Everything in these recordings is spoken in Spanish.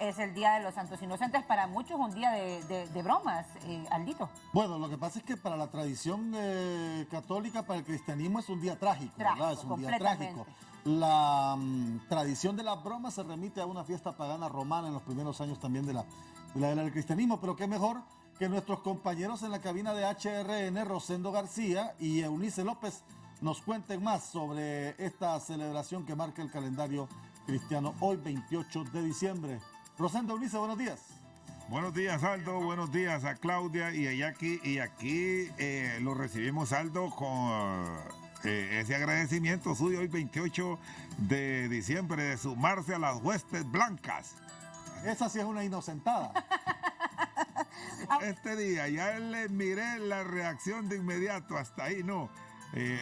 es el Día de los Santos Inocentes, para muchos un día de bromas, Aldito. Bueno, lo que pasa es que para la tradición católica, para el cristianismo es un día trágico, ¿verdad? Es un día trágico. La tradición de las bromas se remite a una fiesta pagana romana en los primeros años también de la era del cristianismo, pero qué mejor que nuestros compañeros en la cabina de HRN, Rosendo García y Eunice López, nos cuenten más sobre esta celebración que marca el calendario cristiano hoy 28 de diciembre. Rosendo, Eunice, buenos días. Buenos días, Aldo. Buenos días a Claudia y a Jackie. Y aquí lo recibimos, Aldo, con ese agradecimiento suyo hoy 28 de diciembre de sumarse a las huestes blancas. Esa sí es una inocentada. Este día ya le miré la reacción de inmediato, hasta ahí no.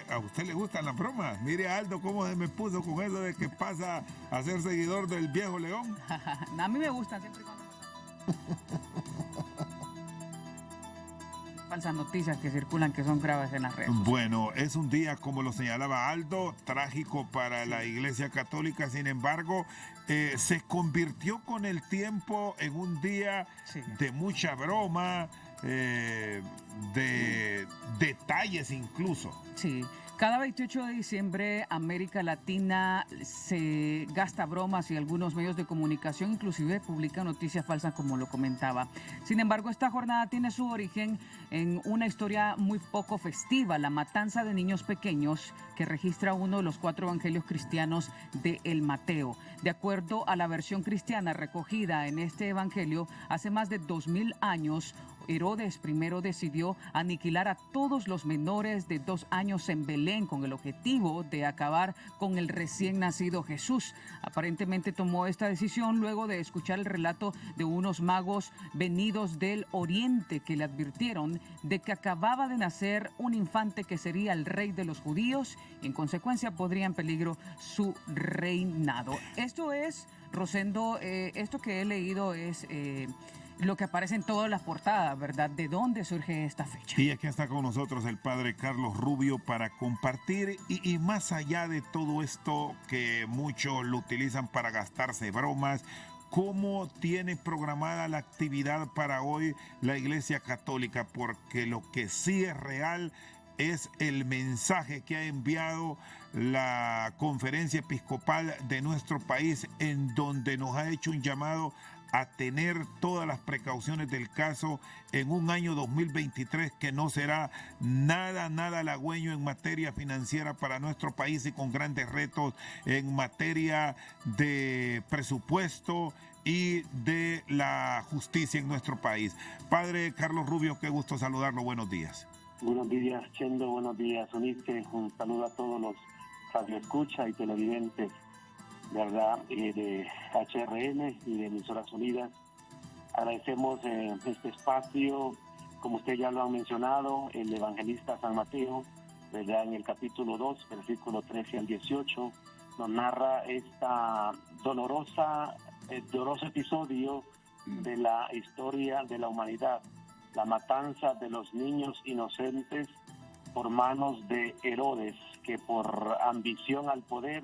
¿A usted le gustan las bromas? Mire a Aldo cómo se me puso con eso de que pasa a ser seguidor del viejo León. A mí me gustan siempre y cuando falsas noticias que circulan que son graves en las redes. Bueno, es un día, como lo señalaba Aldo, trágico para la Iglesia Católica. Sin embargo, se convirtió con el tiempo en un día de mucha broma, de detalles incluso. Sí. Cada 28 de diciembre, América Latina se gasta bromas y algunos medios de comunicación inclusive publican noticias falsas, como lo comentaba. Sin embargo, esta jornada tiene su origen en una historia muy poco festiva, la matanza de niños pequeños que registra uno de los 4 evangelios cristianos de el Mateo. De acuerdo a la versión cristiana recogida en este evangelio, hace más de 2000 años, Herodes I decidió aniquilar a todos los menores de 2 años en Belén con el objetivo de acabar con el recién nacido Jesús. Aparentemente tomó esta decisión luego de escuchar el relato de unos magos venidos del Oriente que le advirtieron de que acababa de nacer un infante que sería el rey de los judíos y en consecuencia podría en peligro su reinado. Esto es, Rosendo, esto que he leído es lo que aparece en todas las portadas, ¿verdad? ¿De dónde surge esta fecha? Y aquí está con nosotros el padre Carlos Rubio para compartir y más allá de todo esto que muchos lo utilizan para gastarse bromas, ¿cómo tiene programada la actividad para hoy la Iglesia Católica? Porque lo que sí es real es el mensaje que ha enviado la Conferencia Episcopal de nuestro país, en donde nos ha hecho un llamado a tener todas las precauciones del caso en un año 2023 que no será nada halagüeño en materia financiera para nuestro país y con grandes retos en materia de presupuesto y de la justicia en nuestro país. Padre Carlos Rubio, qué gusto saludarlo. Buenos días. Buenos días, Chendo. Buenos días, Unice. Un saludo a todos los radioescuchas y televidentes, ¿verdad?, de HRN y de Emisoras Unidas. Agradecemos este espacio, como usted ya lo ha mencionado, el evangelista San Mateo, ¿verdad?, en el capítulo 2, versículo 13 al 18, nos narra esta doloroso episodio de la historia de la humanidad, la matanza de los niños inocentes por manos de Herodes, que por ambición al poder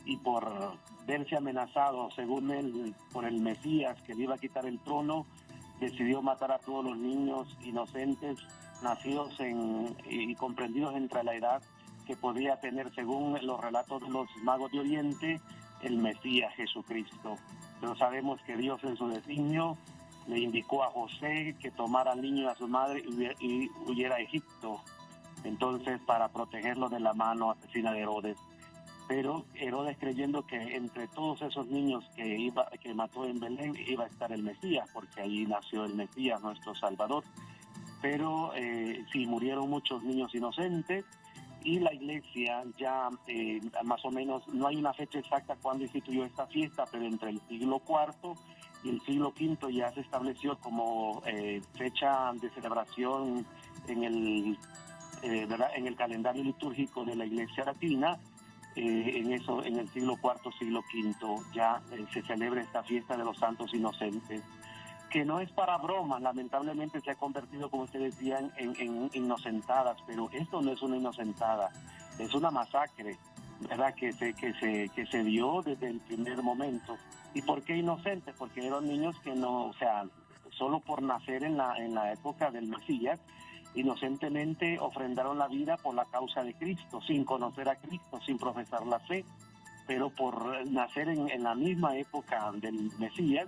y por verse amenazado, según él, por el Mesías que le iba a quitar el trono, decidió matar a todos los niños inocentes nacidos y comprendidos entre la edad que podía tener, según los relatos de los magos de Oriente, el Mesías Jesucristo. Pero sabemos que Dios en su designio le indicó a José que tomara al niño y a su madre y huyera a Egipto, entonces para protegerlo de la mano asesina de Herodes. Pero Herodes, creyendo que entre todos esos niños que mató en Belén iba a estar el Mesías, porque allí nació el Mesías, nuestro Salvador. Pero sí, murieron muchos niños inocentes y la Iglesia ya más o menos, no hay una fecha exacta cuando instituyó esta fiesta, pero entre el siglo IV y el siglo V ya se estableció como fecha de celebración en el calendario litúrgico de la Iglesia Latina. En el siglo IV, siglo V, ya se celebra esta fiesta de los santos inocentes, que no es para bromas, lamentablemente se ha convertido, como ustedes decían, en inocentadas, pero esto no es una inocentada, es una masacre, ¿verdad?, que se dio desde el primer momento. ¿Y por qué inocentes? Porque eran niños que no, o sea, solo por nacer en la época del Mesías, inocentemente ofrendaron la vida por la causa de Cristo, sin conocer a Cristo, sin profesar la fe, pero por nacer en la misma época del Mesías,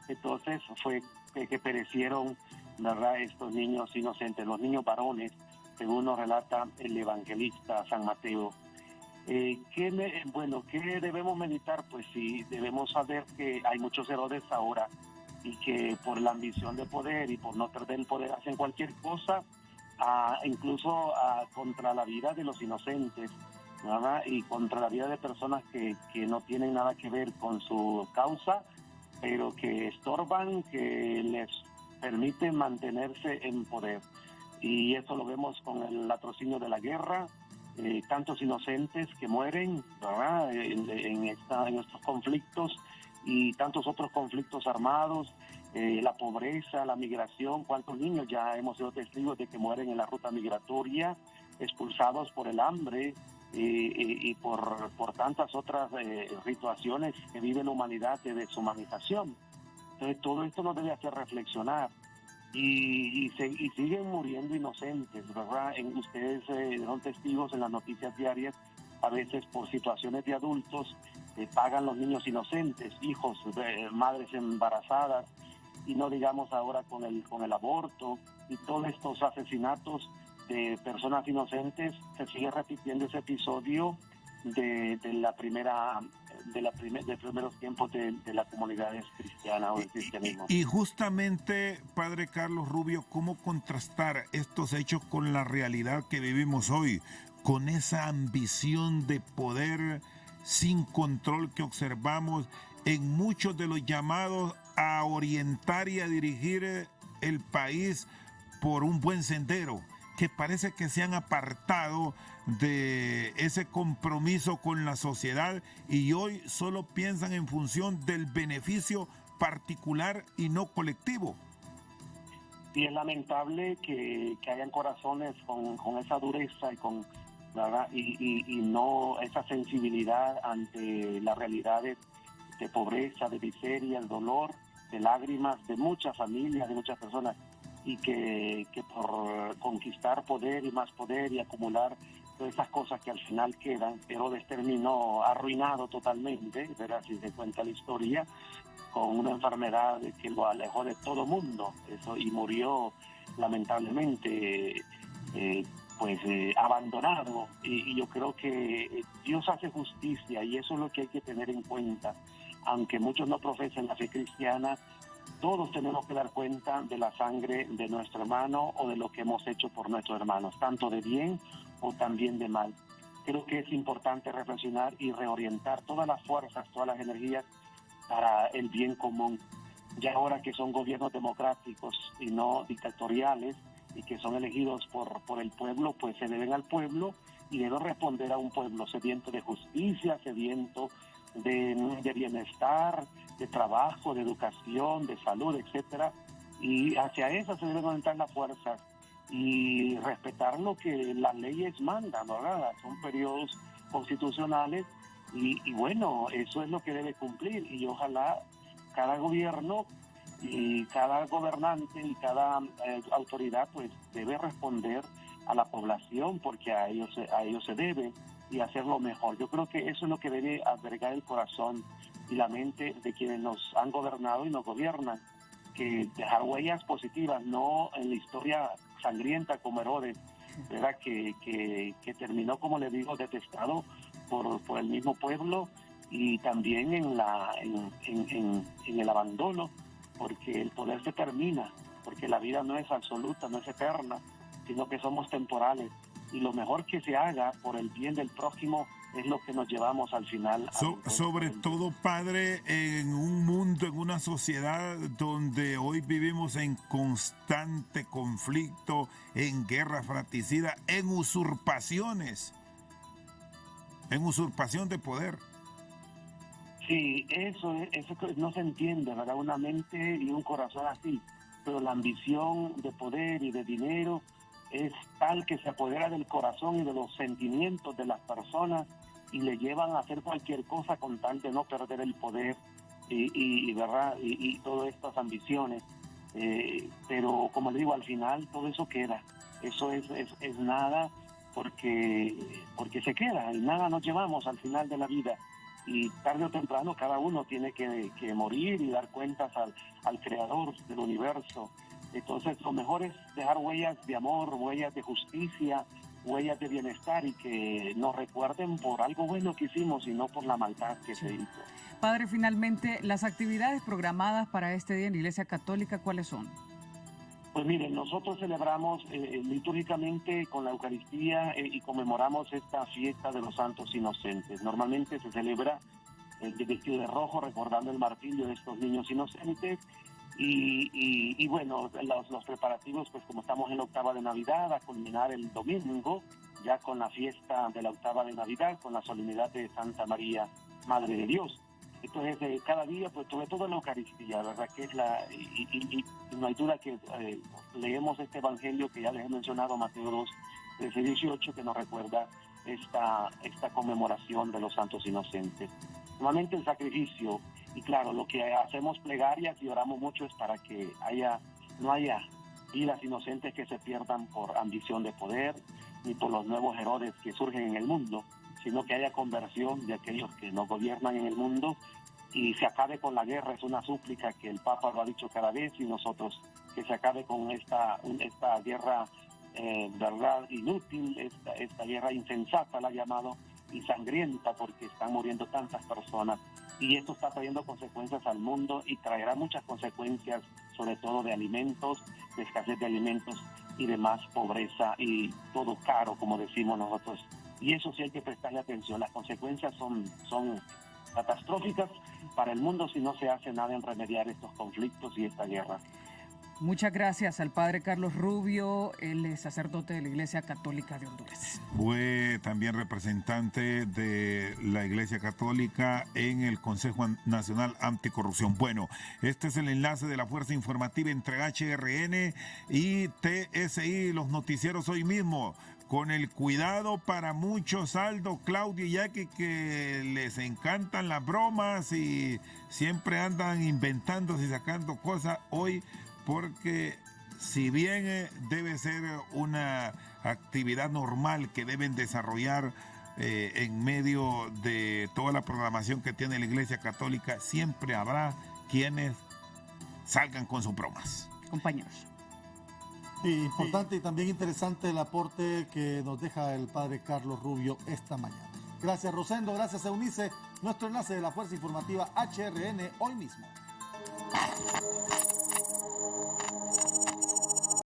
entonces fue que perecieron, ¿verdad?, estos niños inocentes, los niños varones, según nos relata el evangelista San Mateo. ¿Qué debemos meditar? Pues sí, debemos saber que hay muchos Herodes ahora y que por la ambición de poder y por no perder el poder hacen cualquier cosa, incluso contra la vida de los inocentes, ¿verdad? Y contra la vida de personas que no tienen nada que ver con su causa, pero que estorban, que les permiten mantenerse en poder. Y esto lo vemos con el latrocinio de la guerra, tantos inocentes que mueren, ¿verdad?, en estos conflictos y tantos otros conflictos armados, la pobreza, la migración, cuántos niños ya hemos sido testigos de que mueren en la ruta migratoria, expulsados por el hambre y por tantas otras situaciones que vive la humanidad de deshumanización. Entonces todo esto nos debe hacer reflexionar. Y siguen muriendo inocentes, ¿verdad? Ustedes son testigos en las noticias diarias, a veces por situaciones de adultos, pagan los niños inocentes, hijos de madres embarazadas, y no digamos ahora con el aborto y todos estos asesinatos de personas inocentes. Se sigue repitiendo ese episodio de primeros tiempos de las comunidades cristianas o del cristianismo. Y justamente, Padre Carlos Rubio, ¿cómo contrastar estos hechos con la realidad que vivimos hoy? Con esa ambición de poder sin control que observamos en muchos de los llamados a orientar y a dirigir el país por un buen sendero, que parece que se han apartado de ese compromiso con la sociedad y hoy solo piensan en función del beneficio particular y no colectivo. Y es lamentable que hayan corazones con esa dureza y con, ¿verdad?, y no esa sensibilidad ante las realidades de pobreza, de miseria, el dolor, de lágrimas de muchas familias, de muchas personas, y que por conquistar poder y más poder y acumular todas esas cosas que al final quedan, Herodes terminó arruinado totalmente, ¿verdad?, si se cuenta la historia, con una enfermedad que lo alejó de todo mundo, y murió lamentablemente abandonado. Y yo creo que Dios hace justicia y eso es lo que hay que tener en cuenta. Aunque muchos no profesen la fe cristiana, todos tenemos que dar cuenta de la sangre de nuestro hermano o de lo que hemos hecho por nuestros hermanos, tanto de bien o también de mal. Creo que es importante reflexionar y reorientar todas las fuerzas, todas las energías para el bien común. Ya ahora que son gobiernos democráticos y no dictatoriales y que son elegidos por el pueblo, pues se deben al pueblo y deben responder a un pueblo sediento de justicia, sediento de bienestar, de trabajo, de educación, de salud, etcétera, y hacia eso se deben orientar las fuerzas y respetar lo que las leyes mandan, ¿verdad? Son periodos constitucionales y bueno, eso es lo que debe cumplir y ojalá cada gobierno y cada gobernante y cada autoridad pues debe responder a la población porque a ellos se debe y hacerlo mejor. Yo creo que eso es lo que debe albergar el corazón y la mente de quienes nos han gobernado y nos gobiernan, que dejar huellas positivas, no en la historia sangrienta como Herodes, ¿verdad?, que terminó, como le digo, detestado por el mismo pueblo y también en el abandono, porque el poder se termina, porque la vida no es absoluta, no es eterna, sino que somos temporales. Y lo mejor que se haga por el bien del prójimo es lo que nos llevamos al final. Sobre todo, Padre, en un mundo, en una sociedad donde hoy vivimos en constante conflicto, en guerra fratricida, en usurpaciones, en usurpación de poder. Sí, eso no se entiende, ¿verdad? Una mente y un corazón así, pero la ambición de poder y de dinero es tal que se apodera del corazón y de los sentimientos de las personas y le llevan a hacer cualquier cosa con tal de no perder el poder ¿verdad? Y todas estas ambiciones. Pero como le digo, al final todo eso queda. Eso es nada porque se queda, y nada nos llevamos al final de la vida. Y tarde o temprano cada uno tiene que morir y dar cuentas al creador del universo. Entonces lo mejor es dejar huellas de amor, huellas de justicia, huellas de bienestar, y que nos recuerden por algo bueno que hicimos y no por la maldad que se hizo. Padre, finalmente, las actividades programadas para este día en la Iglesia Católica, ¿cuáles son? Pues miren, nosotros celebramos litúrgicamente con la Eucaristía y conmemoramos esta fiesta de los santos inocentes. Normalmente se celebra vestido de rojo, recordando el martirio de estos niños inocentes. Y bueno, los preparativos, pues como estamos en la octava de Navidad, a culminar el domingo, ya con la fiesta de la octava de Navidad, con la solemnidad de Santa María, Madre de Dios. Entonces, cada día, pues sobre todo en la Eucaristía, ¿verdad? Que es y no hay duda que leemos este Evangelio que ya les he mencionado, Mateo 2, 13, 18, que nos recuerda esta conmemoración de los santos inocentes. Normalmente el sacrificio, y claro, lo que hacemos plegarias y oramos mucho es para que no haya vidas inocentes que se pierdan por ambición de poder, ni por los nuevos Herodes que surgen en el mundo, sino que haya conversión de aquellos que nos gobiernan en el mundo y se acabe con la guerra. Es una súplica que el Papa lo ha dicho cada vez, y nosotros, que se acabe con esta guerra, verdad, inútil, esta guerra insensata, la ha llamado, y sangrienta, porque están muriendo tantas personas. Y esto está trayendo consecuencias al mundo y traerá muchas consecuencias, sobre todo de alimentos, de escasez de alimentos y de más pobreza y todo caro, como decimos nosotros. Y eso sí hay que prestarle atención. Las consecuencias son catastróficas para el mundo si no se hace nada en remediar estos conflictos y esta guerra. Muchas gracias al Padre Carlos Rubio, él es sacerdote de la Iglesia Católica de Honduras. Fue también representante de la Iglesia Católica en el Consejo Nacional Anticorrupción. Bueno, este es el enlace de la fuerza informativa entre HRN y TSI, los noticieros hoy mismo. Con el cuidado para muchos, Aldo, Claudio y Jackie, que les encantan las bromas y siempre andan inventándose y sacando cosas hoy, porque si bien debe ser una actividad normal que deben desarrollar en medio de toda la programación que tiene la Iglesia Católica, siempre habrá quienes salgan con sus bromas. Compañeros. Sí, importante y también interesante el aporte que nos deja el padre Carlos Rubio esta mañana. Gracias, Rosendo, gracias, Eunice. Nuestro enlace de la Fuerza Informativa HRN hoy mismo.